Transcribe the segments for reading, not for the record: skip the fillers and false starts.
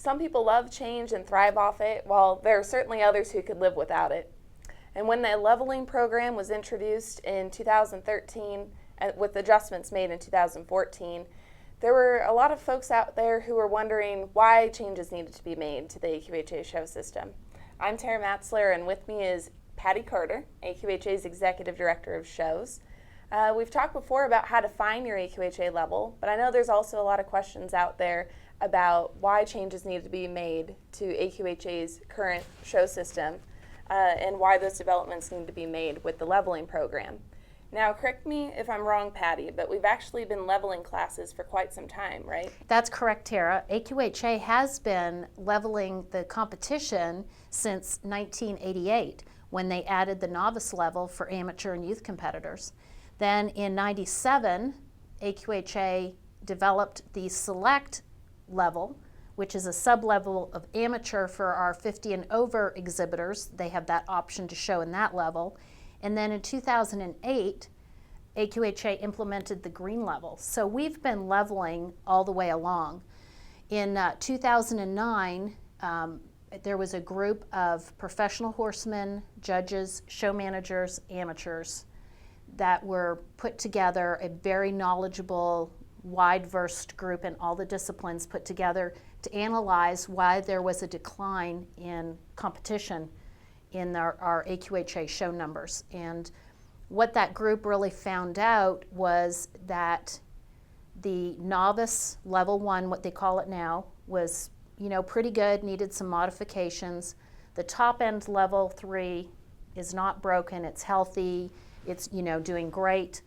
Some people love change and thrive off it, while there are certainly others who could live without it. And when the leveling program was introduced in 2013, with adjustments made in 2014, there were a lot of folks out there who were wondering why changes needed to be made to the AQHA show system. I'm Tara Matzler, and with me is Patty Carter, AQHA's Executive Director of Shows. We've talked before about how to find your AQHA level, but I know there's also a lot of questions out there about why changes need to be made to AQHA's current show system and why those developments need to be made with the leveling program. Now, correct me if I'm wrong, Patty, but we've actually been leveling classes for quite some time, right? That's correct, Tara. AQHA has been leveling the competition since 1988, when they added the novice level for amateur and youth competitors. Then in 97, AQHA developed the select level, which is a sub-level of amateur for our 50 and over exhibitors. They have that option to show in that level. And then in 2008, AQHA implemented the green level. So we've been leveling all the way along. In 2009, there was a group of professional horsemen, judges, show managers, amateurs that were put together, a very knowledgeable, wide-versed group in all the disciplines put together to analyze why there was a decline in competition in our AQHA show numbers. And what that group really found out was that the novice level 1, what they call it now, was pretty good, needed some modifications. The top end level 3 is not broken, it's healthy, it's doing great.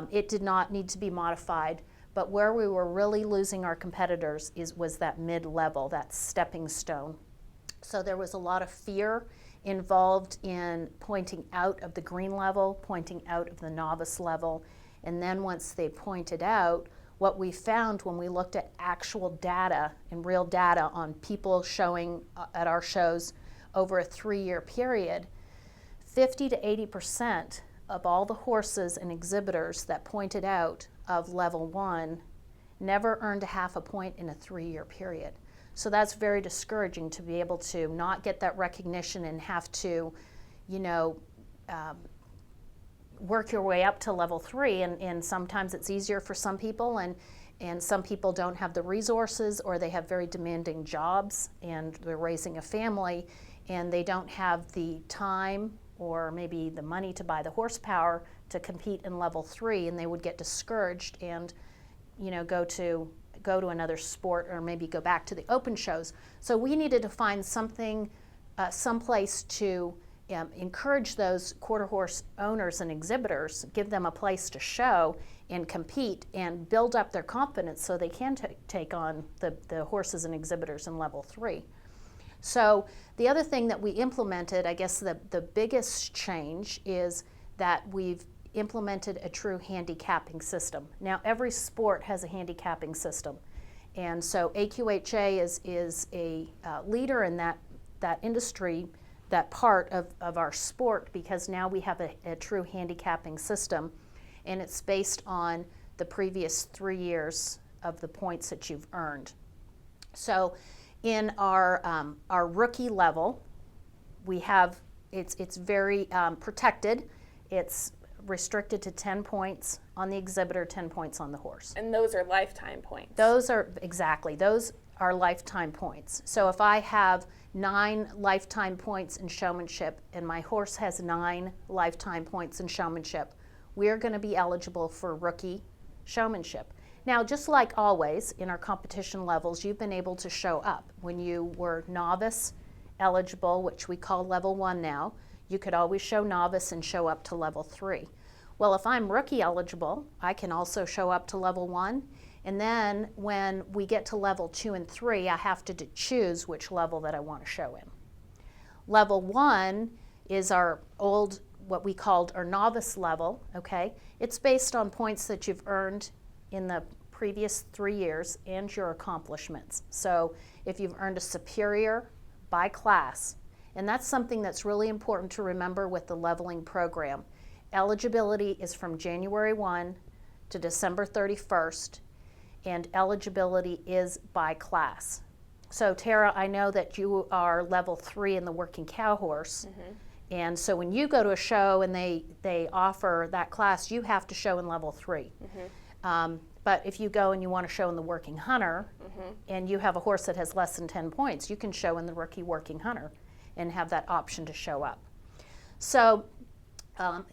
It did not need to be modified, but where we were really losing our competitors was that mid-level, that stepping stone. So there was a lot of fear involved in pointing out of the green level, pointing out of the novice level, and then once they pointed out, what we found when we looked at actual data and real data on people showing at our shows over a 3-year period, 50 to 80% of all the horses and exhibitors that pointed out of level 1 never earned a half a point in a 3-year period. So that's very discouraging to be able to not get that recognition and have to, work your way up to level 3. And sometimes it's easier for some people, and some people don't have the resources, or they have very demanding jobs and they're raising a family and they don't have the time or maybe the money to buy the horsepower to compete in level 3, and they would get discouraged and go to another sport or maybe go back to the open shows. So we needed to find something, someplace to encourage those quarter horse owners and exhibitors, give them a place to show and compete and build up their confidence so they can take on the horses and exhibitors in level 3. So the other thing that we implemented, I guess the biggest change, is that we've implemented a true handicapping system. Now every sport has a handicapping system, and so AQHA is a leader in that industry, that part of our sport, because now we have a true handicapping system, and it's based on the previous 3 years of the points that you've earned. So in our rookie level, we have, it's very protected. It's restricted to 10 points on the exhibitor, 10 points on the horse. And those are lifetime points. Those are lifetime points. So if I have 9 lifetime points in showmanship and my horse has 9 lifetime points in showmanship, we're going to be eligible for rookie showmanship. Now, just like always in our competition levels, you've been able to show up. When you were novice eligible, which we call level 1 now, you could always show novice and show up to level 3. Well, if I'm rookie eligible, I can also show up to level 1, and then when we get to level 2 and 3, I have to choose which level that I want to show in. Level 1 is our old, what we called our novice level, okay? It's based on points that you've earned in the previous 3 years and your accomplishments. So if you've earned a superior by class, and that's something that's really important to remember with the leveling program. Eligibility is from January 1 to December 31st, and eligibility is by class. So Tara, I know that you are level 3 in the working cow horse. And so when you go to a show and they offer that class, you have to show in level 3. But if you go and you want to show in the working hunter, and you have a horse that has less than 10 points, you can show in the rookie working hunter and have that option to show up. So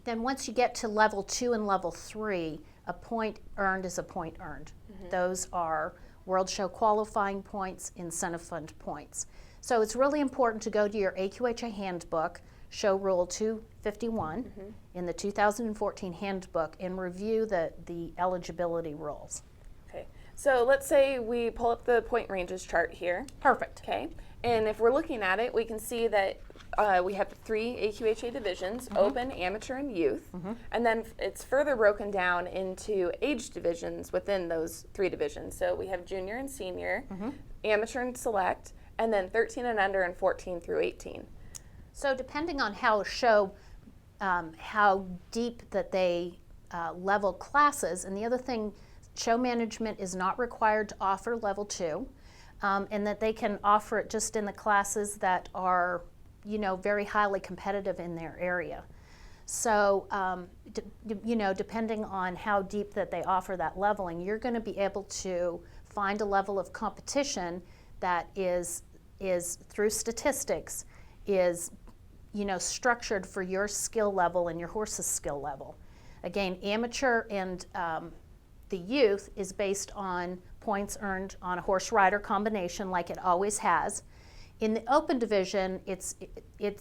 then once you get to level 2 and level 3, a point earned is a point earned. Those are World Show qualifying points, incentive fund points. So it's really important to go to your AQHA handbook, Show Rule 251, in the 2014 handbook, and review the eligibility rules. Okay, so let's say we pull up the point ranges chart here. Perfect. Okay, and if we're looking at it, we can see that we have 3 AQHA divisions, open, amateur, and youth. And then it's further broken down into age divisions within those 3 divisions. So we have junior and senior, amateur and select, and then 13 and under and 14 through 18. So depending on how a show, how deep that they level classes, and the other thing, show management is not required to offer level 2, and that they can offer it just in the classes that are, very highly competitive in their area. So, depending on how deep that they offer that leveling, you're going to be able to find a level of competition that is through statistics, is structured for your skill level and your horse's skill level. Again, amateur and the youth is based on points earned on a horse rider combination, like it always has. In the open division,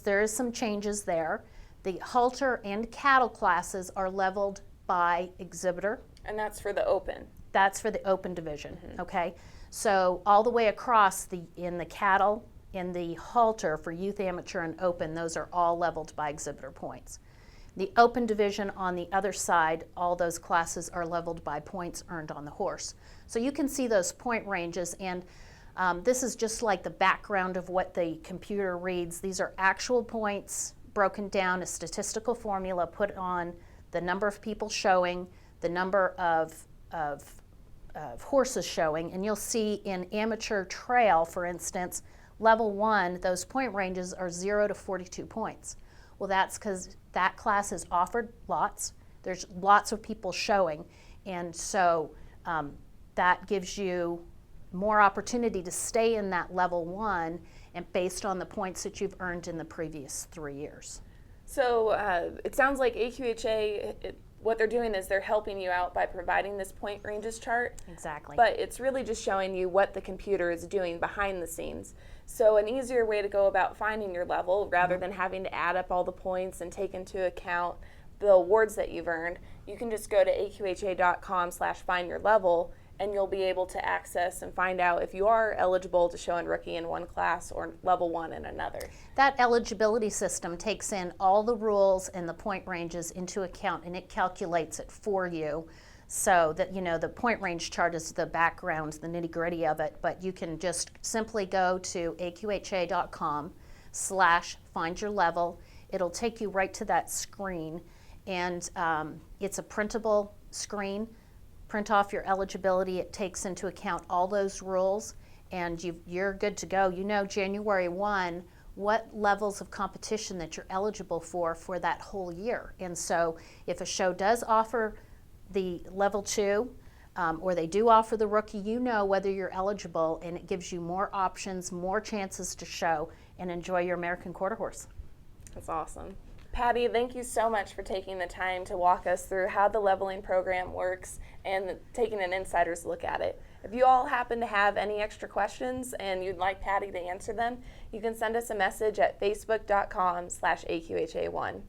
there is some changes there. The halter and cattle classes are leveled by exhibitor. And that's for the open. That's for the open division, okay? So all the way across in the cattle, in the halter for youth, amateur, and open, those are all leveled by exhibitor points. The open division on the other side, all those classes are leveled by points earned on the horse. So you can see those point ranges, and this is just like the background of what the computer reads. These are actual points broken down, a statistical formula put on the number of people showing, the number of horses showing, and you'll see in amateur trail, for instance, level 1, those point ranges are 0 to 42 points. Well, that's because that class is offered lots. There's lots of people showing, and so that gives you more opportunity to stay in that level 1 and based on the points that you've earned in the previous 3 years. So it sounds like AQHA, what they're doing is they're helping you out by providing this point ranges chart. Exactly. But it's really just showing you what the computer is doing behind the scenes. So an easier way to go about finding your level, rather than having to add up all the points and take into account the awards that you've earned, you can just go to aqha.com/findyourlevel, and you'll be able to access and find out if you are eligible to show in rookie in one class or level 1 in another. That eligibility system takes in all the rules and the point ranges into account, and it calculates it for you. So that, the point range chart is the background, the nitty-gritty of it, but you can just simply go to aqha.com/findyourlevel. It'll take you right to that screen, and it's a printable screen. Print off your eligibility. It takes into account all those rules, and you're good to go. January 1, what levels of competition that you're eligible for that whole year. And so if a show does offer the level 2, or they do offer the rookie, whether you're eligible, and it gives you more options, more chances to show and enjoy your American Quarter Horse. That's awesome. Patty, thank you so much for taking the time to walk us through how the leveling program works and taking an insider's look at it. If you all happen to have any extra questions and you'd like Patty to answer them, you can send us a message at facebook.com/AQHA1.